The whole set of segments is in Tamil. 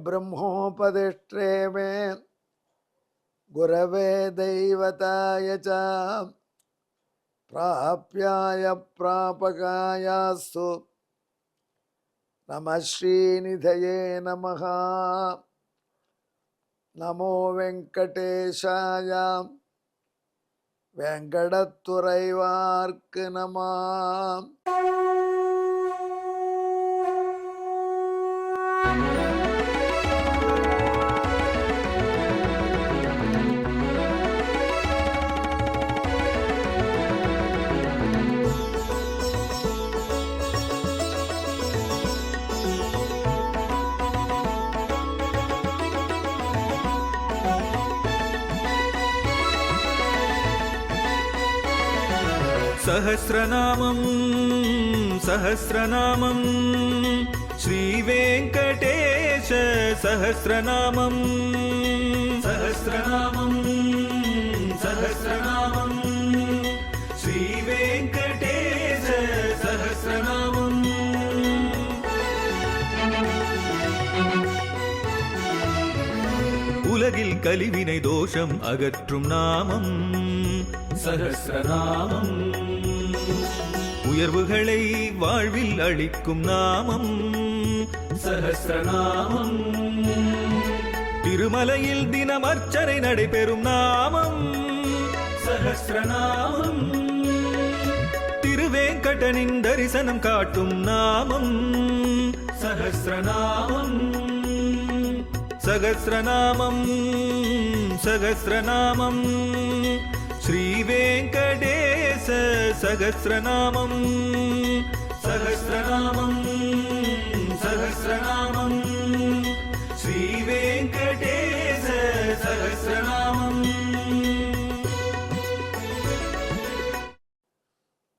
ब्रह्मोपदिष्टे मे गुरवे दैवताय च प्राप्याय प्रापकायास्तु नमः श्रीनिधये नमः। नमो वेंकटेशाय वेंकटतुरैवार्क नमः। सहस्रनामं सहस्रनामं श्रीवेङ्कटेश सहस्रनामं सहस्रनामं सहस्रनामं श्रीवेङ्कटेश सहस्रनामम्। உலகில் கலிவினை தோஷம் அகற்றும் நாமம் சஹஸ்ரநாமம். உயர்வுகளை வாழ்வில் அளிக்கும் நாமம் சஹஸ்ரநாமம். திருமலையில் தினம் அர்ச்சனை நடைபெறும் நாமம் சஹஸ்ரநாமம். திருவேங்கடனின் தரிசனம் காட்டும் நாமம் சஹஸ்ரநாமம். சகஸ்ரநாமம் சகஸ்ரநாமம் ஸ்ரீவேங்கடேச சகஸ்ரநாமம் சகஸ்ரநாமம் சகஸ்ரநாமம் ஸ்ரீவேங்கடேச சகஸ்ரநாமம்.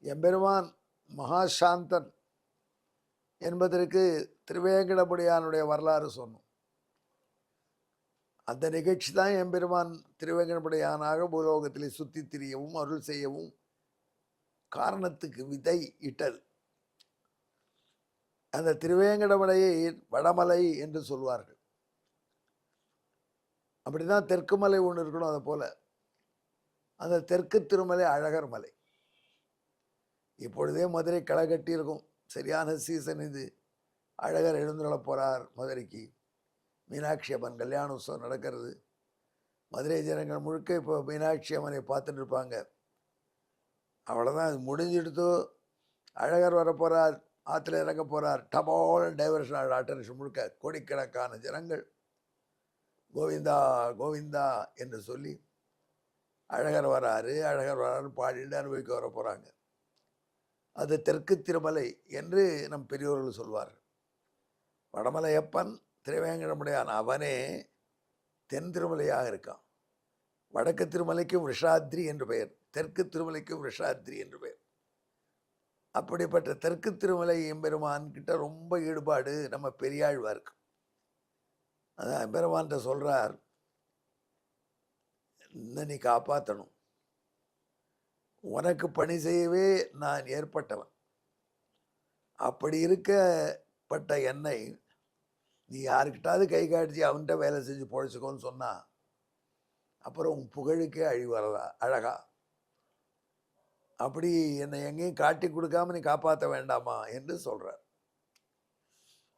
எம்பெருமான் மகாசாந்தன் என்பதற்கு திருவேங்கடமுடியானுடைய வரலாறு சொன்னோம். அந்த நிகழ்ச்சி தான் எம்பெருமான் திருவேங்கடமுடையானாக பூலோகத்தில் சுற்றி திரியவும் அருள் செய்யவும் காரணத்துக்கு விதை இட்டது. அந்த திருவேங்கடமலையை வடமலை என்று சொல்வார்கள். அப்படிதான் தெற்கு மலை ஒன்று இருக்கணும். அதை போல அந்த தெற்கு திருமலை அழகர் மலை. இப்பொழுதே மதுரை களை கட்டி இருக்கும். சரியான சீசன் இது. அழகர் எழுந்துள்ள போகிறார் மதுரைக்கு. மீனாட்சி அம்மன் கல்யாண உற்சவம் நடக்கிறது. மதுரை ஜனங்கள் முழுக்க இப்போ மீனாட்சி அம்மனை பார்த்துட்டு இருப்பாங்க. அவ்வளோதான், அது முடிஞ்சிடுத்தோ. அழகர் வரப்போகிறார், ஆற்றுல இறங்க போகிறார். டபால் டைவர்ஷன் ஆட்டர்ஷன் முழுக்க கோடிக்கணக்கான ஜனங்கள் கோவிந்தா கோவிந்தா என்று சொல்லி அழகர் வராரு அழகர் வராரு பாடிட்டு அனுபவிக்க வர போகிறாங்க. அது தெற்கு திருமலை என்று நம் பெரியோர்கள் சொல்வார்கள். வடமலையப்பன் திருவேங்கடமுடையான் அவனே தென் திருமலையாக இருக்கான். வடக்கு திருமலைக்கும் விஷாத்ரி என்று பெயர், தெற்கு திருமலைக்கும் விஷாத்ரி என்று பெயர். அப்படிப்பட்ட தெற்கு திருமலை எம்பெருமான் கிட்ட ரொம்ப ஈடுபாடு நம்ம பெரியாழ்வாருக்கு. அதான் எம்பெருமான்கிட்ட சொல்றார், இன்னும் நீ காப்பாற்றணும், உனக்கு பணி செய்யவே நான் ஏற்பட்டவன். அப்படி இருக்கப்பட்ட என்னை நீ யாருக்கிட்டாவது கை காட்டி அவன்கிட்ட வேலை செஞ்சு பொழைச்சிக்கோன்னு சொன்னால் அப்புறம் உன் புகழுக்கே அழிவு வரதா அழகா? அப்படி என்னை எங்கேயும் காட்டி கொடுக்காம நீ காப்பாற்ற வேண்டாமா என்று சொல்கிறார்.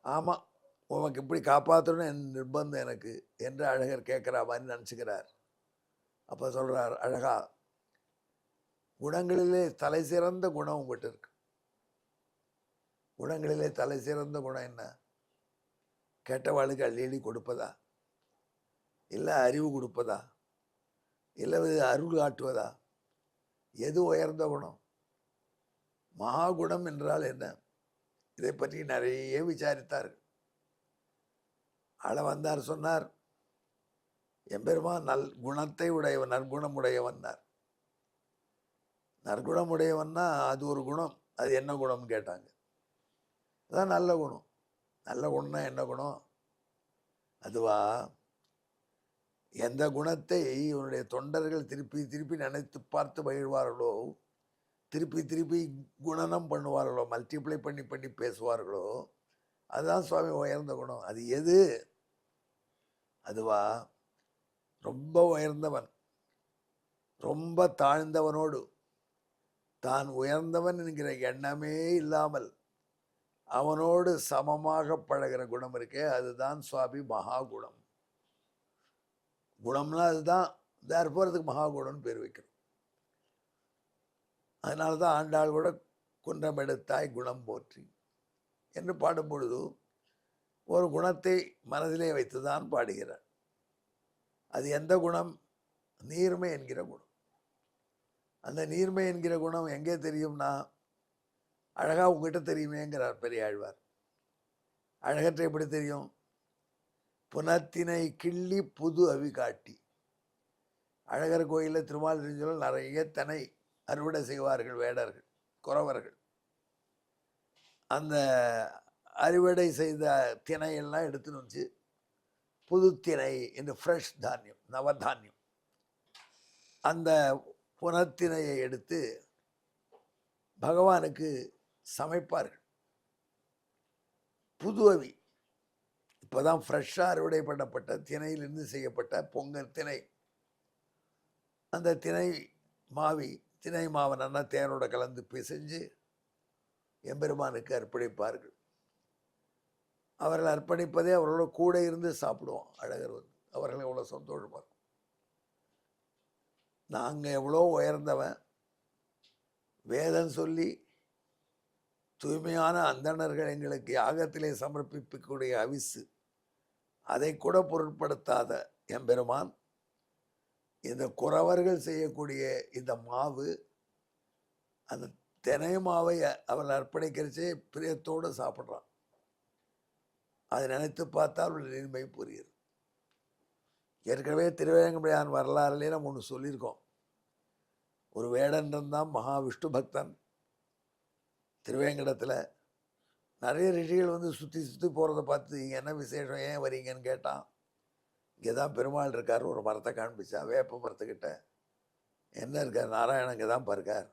ஆமாம், உனக்கு இப்படி காப்பாற்றணும் என் நிர்பந்தம் எனக்கு என்று அழகர் கேட்குற மாதிரி நினச்சிக்கிறார். அப்போ சொல்கிறார், அழகா, குணங்களிலே தலை சிறந்த குணம் உங்கள்கிட்ட இருக்கு. குணங்களிலே தலை சிறந்த குணம் என்ன? கெட்டவாளுக்கு அள்ளி அள்ளி கொடுப்பதா, இல்லை அறிவு கொடுப்பதா, இல்லை அருள் காட்டுவதா? எது உயர்ந்த குணம்? மகாகுணம் என்றால் என்ன? இதை பற்றி நிறைய விசாரித்தார். ஆள வந்தார், சொன்னார், எம்பெருமான் நல் குணத்தை உடையவன், நற்குணம் உடையவன்னார். நற்குணமுடையவன்னா அது ஒரு குணம். அது என்ன குணம்னு கேட்டாங்க. அதான் நல்ல குணம். நல்ல குணம்னா என்ன குணம்? அதுவா, எந்த குணத்தை இவனுடைய தொண்டர்கள் திருப்பி திருப்பி நினைத்து பார்த்து மகிழ்வார்களோ, திருப்பி திருப்பி குணனம் பண்ணுவார்களோ, மல்டிப்ளை பண்ணி பண்ணி பேசுவார்களோ, அதுதான் சுவாமி உயர்ந்த குணம். அது எது அதுவா ரொம்ப உயர்ந்தவன் ரொம்ப தாழ்ந்தவனோடு தான் உயர்ந்தவன் என்கிற எண்ணமே இல்லாமல் அவனோடு சமமாக பழகிற குணம் இருக்கே, அதுதான் சுவாமி மகாகுணம். குணம்னா அதுதான். அதுக்கு மகாகுணம்னு பேர் வைக்கிறோம். அதனால தான் ஆண்டாள் கூட குன்றம் எடுத்தாய் குணம் போற்றி என்று பாடும் பொழுது ஒரு குணத்தை மனதிலே வைத்துதான் பாடுகிறார். அது எந்த குணம்? நீர்மை என்கிற குணம். அந்த நீர்மை என்கிற குணம் எங்கே தெரியும்னா, அழகா உங்ககிட்ட தெரியுமேங்கிறார் பெரியாழ்வார். அழகற்ற எப்படி தெரியும்? புனத்தினை கிள்ளி புது அவி காட்டி. அழகர் கோயிலில் திருமால் தெரிஞ்சவர்கள் நிறைய தினை அறுவடை செய்வார்கள் வேடர்கள், குறவர்கள். அந்த அறுவடை செய்த திணையெல்லாம் எடுத்துன்னு வந்து புது திணை என்று ஃப்ரெஷ் தானியம், நவதானியம், அந்த புனத்தினையை எடுத்து பகவானுக்கு சமைப்பார்கள். புது அவி, இப்போதான் ஃப்ரெஷ்ஷாக அறுவடை பண்ணப்பட்ட திணையிலிருந்து செய்யப்பட்ட பொங்கல் திணை. அந்த திணை மாவை நல்லா தேனோட கலந்து பிசைஞ்சு எம்பெருமானுக்கு அர்ப்பணிப்பார்கள். அவர்கள் அர்ப்பணிப்பதே அவர்களோட கூட இருந்து சாப்பிடுவோம். அழகர் அவர்கள் எவ்வளோ சந்தோஷமாக இருக்கும். நாங்கள் எவ்வளோ உயர்ந்தவன், வேதம் சொல்லி தூய்மையான அந்தணர்கள் எங்களுக்கு யாகத்திலே சமர்ப்பிக்கக்கூடிய அவிசு, அதை கூட பொருட்படுத்தாத எம்பெருமான் இந்த குறவர்கள் செய்யக்கூடிய இந்த மாவு, அந்த தினை மாவை அவர்கள் அர்ப்பணிக்கிறச்சே பிரியத்தோடு சாப்பிட்றான். அதை நினைத்து பார்த்தால் ஒரு நீர்மை புரியுது. ஏற்கனவே திருவேங்கடையான் வரலாறுலேயே நம்ம ஒன்று சொல்லியிருக்கோம். ஒரு வேடன் இருந்தான், மகாவிஷ்ணு பக்தன். திருவேங்கடத்தில் நிறைய ரிஷிகள் வந்து சுற்றி சுற்றி போகிறத பார்த்து இங்கே என்ன விசேஷம், ஏன் வரீங்கன்னு கேட்டான். இங்கே தான் பெருமாள் இருக்கார். ஒரு மரத்தை காண்பிச்சா, வேப்ப மரத்துக்கிட்ட. என்ன இருக்கார்? நாராயணன் இங்கே தான் இருக்கார்.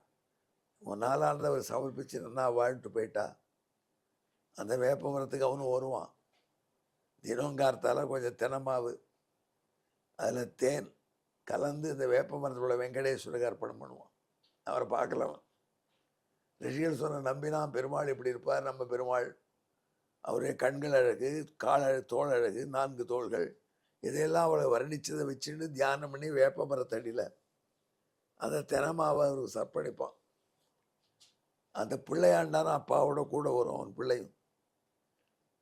ஒரு நாளானது அவர் சமர்ப்பிச்சு நல்லா வாழ்ந்துட்டு போயிட்டா. அந்த வேப்ப மரத்துக்கு அவனும் வருவான். தினங்கார்த்தால கொஞ்சம் தினமாவு, அதில் தேன் கலந்து இந்த வேப்ப மரத்தோட வெங்கடேஸ்வரருக்கு அர்ப்பணம் பண்ணுவான். அவரை பார்க்கலாம். ரிஷிகள் சொன்ன நம்பினான் பெருமாள் இப்படி இருப்பார். நம்ம பெருமாள் அவருடைய கண்கள் அழகு, தோல் அழகு, 4 தோள்கள், இதையெல்லாம் அவளை வர்ணிச்சதை வச்சுட்டு தியானம் பண்ணி வேப்ப மரத்தடியில் அந்த தினமாவை அவர் சர்ப்பணிப்பான். அந்த பிள்ளையாண்டான அப்பாவோட கூட வரும் அவன் பிள்ளையும்.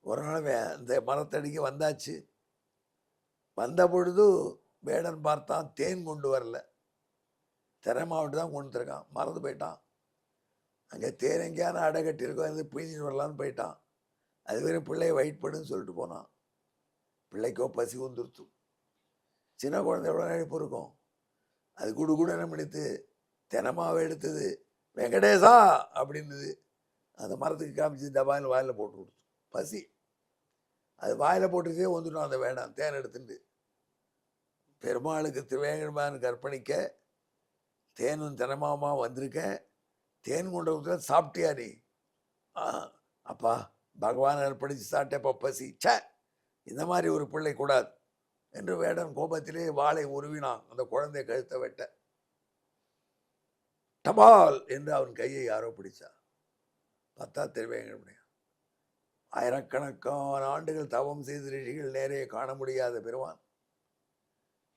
ஒரு நாள் அந்த மரத்தடிக்கு வந்தாச்சு. வந்த பொழுது வேடன் பார்த்தான், தேன் கொண்டு வரல, திறமாவிட்டு தான் கொண்டு வந்துருக்கான். மறந்து போயிட்டான். அங்கே தேன் எங்கேயான அடை கட்டியிருக்கோம், அது பிழிஞ்சிட்டு வரலான்னு போயிட்டான். அது வரையும் பிள்ளையை வெயிட் பண்ணுன்னு சொல்லிட்டு போனான். பிள்ளைக்கோ பசி வந்துருத்து. சின்ன குழந்தை எவ்வளோ நினைப்பு இருக்கும். அது கூட என்ன பண்ணித்து தினமாவை எடுத்தது, வெங்கடேசா அப்படின்னுது. அந்த மரத்துக்கு காமிச்சு டபாயில் வாயில் போட்டு கொடுத்து. பசி அது வாயில் போட்டுச்சே வந்துட்டோம். அந்த வேண்டாம் தேன் எடுத்துட்டு பெருமாளுக்கு திருவேங்கடமானுக்கு அர்ப்பணிக்க தேனும் தினமாமா வந்திருக்கேன். தேன் கொண்டு வந்து சாப்பிட்டியா நீ? அப்பா பகவான் அர்ப்பணித்து சாப்பிட்டப்போ பசி. இந்த மாதிரி ஒரு பிள்ளை கூடாது என்று வேடன் கோபத்திலே வாளை உருவினான். அந்த குழந்தை கழுத்தை வெட்ட டபால் என்று அவன் கையை யாரோ பிடிச்சா. பார்த்தா திருவேங்கடமுடியும். ஆயிரக்கணக்கான ஆண்டுகள் தவம் செய்த ரிஷிகள் நேரே காண முடியாத பெருமான்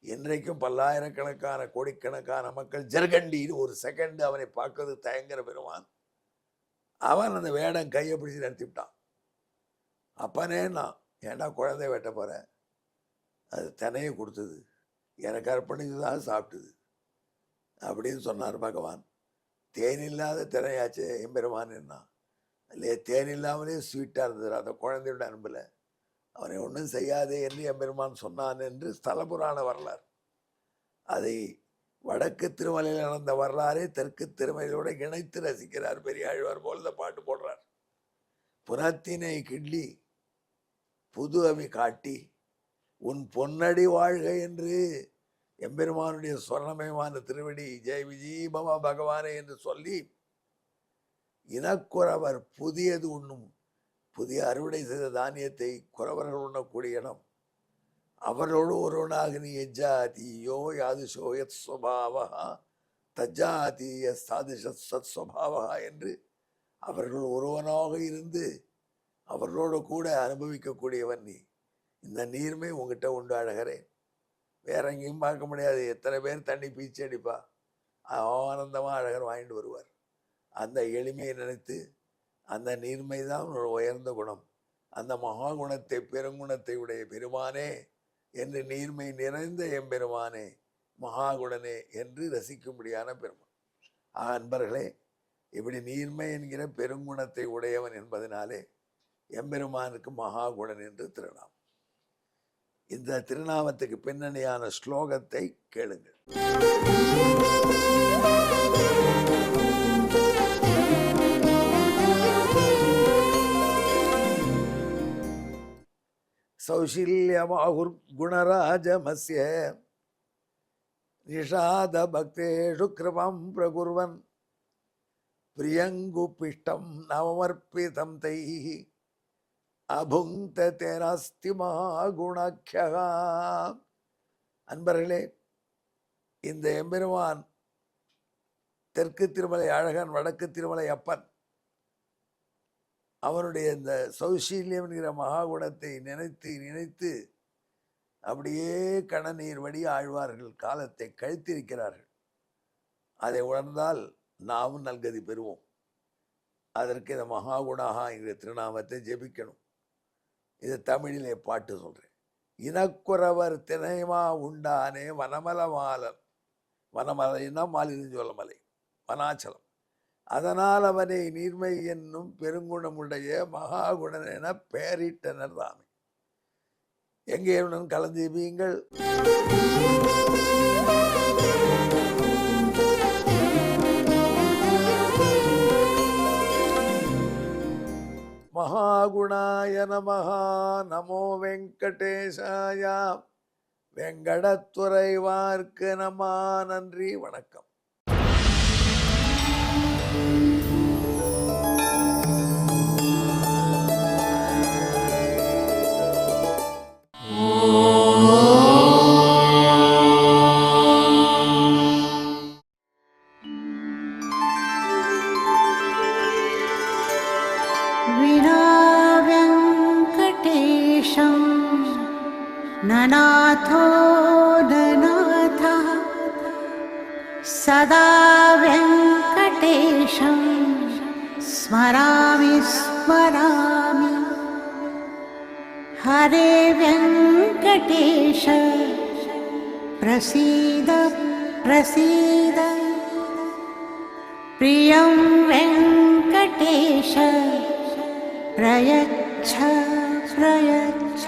இன்றைக்கும் பல்லாயிரக்கணக்கான கோடிக்கணக்கான மக்கள் ஜர்கண்டின்னு ஒரு செகண்ட் அவனை பார்க்கறது தயங்குற பெருமான். அவன் அந்த வேடன் கையை பிடிச்சி நடத்திவிட்டான். அப்பனே நான் ஏண்டா குழந்தை வெட்ட போகிறேன், அது தினையை கொடுத்தது, எனக்கு அர்ப்பணித்து தான் சாப்பிட்டுது அப்படின்னு சொன்னார் பகவான். தேன் இல்லாத தினையாச்சு எம்பெருமான் என்ன இல்லையே, தேன் இல்லாமலே ஸ்வீட்டாக இருந்தது அந்த குழந்தையோட அன்பில். அவனை ஒன்றும் செய்யாதே என்று எம்பெருமான் சொன்னான் என்று ஸ்தல புராண வரலாறு. அதை வடக்கு திருமலையில் நடந்த வரலாறை தெற்கு திருமலையோடு இணைத்து ரசிக்கிறார் பெரியாழ்வார் போல் இந்த பாட்டு போடுறார். புனத்தினை கிள்ளி புது அவி காட்டி உன் பொன்னடி வாழ்க என்று எம்பெருமானுடைய சொர்ணமயமான திருவடி ஜெய் விஜீபமா பகவானே என்று சொல்லி இனக்குறவர் புதியது உண்ணும், புதிய அறுவடை செய்த தானியத்தை குறவர்கள் உண்ணக்கூடிய இடம். அவர்களோடு ஒருவனாக நீ எஜ்ஜாதியோ யாதுஷோ யத் ஸ்வபாவா தஜ்ஜாதீய சாதிஷத் சத் ஸ்வபாவா என்று அவர்கள் ஒருவனாக இருந்து அவர்களோடு கூட அனுபவிக்கக்கூடியவன் நீ. இந்த நீர்மை உங்ககிட்ட உண்டு அழகரே, வேற எங்கேயும் பார்க்க முடியாது. எத்தனை பேர் தண்ணி பீச்சு அடிப்பா, ஆனந்தமாக அழகர் வாங்கிட்டு வருவார். அந்த எளிமையை நினைத்து அந்த நீர்மை தான் ஒரு உயர்ந்த குணம். அந்த மகா குணத்தை பெருங்குணத்தை உடைய பெருமானே என்று நீர்மை நிறைந்த எம்பெருமானே மகாகுணனே என்று ரசிக்கும்படியான பெருமான். அன்பர்களே, இப்படி நீர்மை என்கிற பெருங்குணத்தை உடையவன் என்பதனாலே எம்பெருமானுக்கு மகாகுணன் என்று திருநாமம். இந்த திருநாமத்துக்கு பின்னணியான ஸ்லோகத்தை கேளுங்கள். சௌஷில்யமாகுர் குணராஜமஸ்ய நிஷாத பக்தேஷு கிருபம் பிரகுர்வன் பிரியங்குபிஷ்டம் நவமர்ப்பிதம் தைஹி அபுங்த தேனாஸ்தி மகாகுணாக்யா. அன்பர்களே, இந்த எம்பெருமான் தெற்கு திருமலை அழகன், வடக்கு திருமலை அப்பன், அவனுடைய இந்த சௌஷீல்யம் என்கிற மகாகுணத்தை நினைத்து நினைத்து அப்படியே கணநீர் வடி ஆழ்வார்கள் காலத்தை கழித்திருக்கிறார்கள். அதை உணர்ந்தால் நாமும் நல்கதி பெறுவோம். அதற்கு இந்த மகாகுணாகா என்கிற திருநாமத்தை ஜெபிக்கணும். இது தமிழிலே பாட்டு சொல்கிறேன். இனக்குறவர் திணைமா உண்டானே வனமலமாலன், வனமலைன்னா மாலினி சோழமலை, வனாச்சலம். அதனால் அவனை நீர்மை என்னும் பெருங்குணமுடைய மகாகுணன் என பெயரிட்டனர் தாமே. எங்கேயுடன் கலந்து ஜெபியுங்கள். மகாகுணாய நமஹ. நமோ வெங்கடேசாய. வெங்கடத்துறைவார்க்கு நம. நன்றி, வணக்கம். ननाथो ननाथः सदा वेङ्कटेशं स्मरामि स्मरामि. हरे वेङ्कटेश प्रसीद प्रसीद. प्रियं वेङ्कटेश प्रयच्छ प्रयच्छ.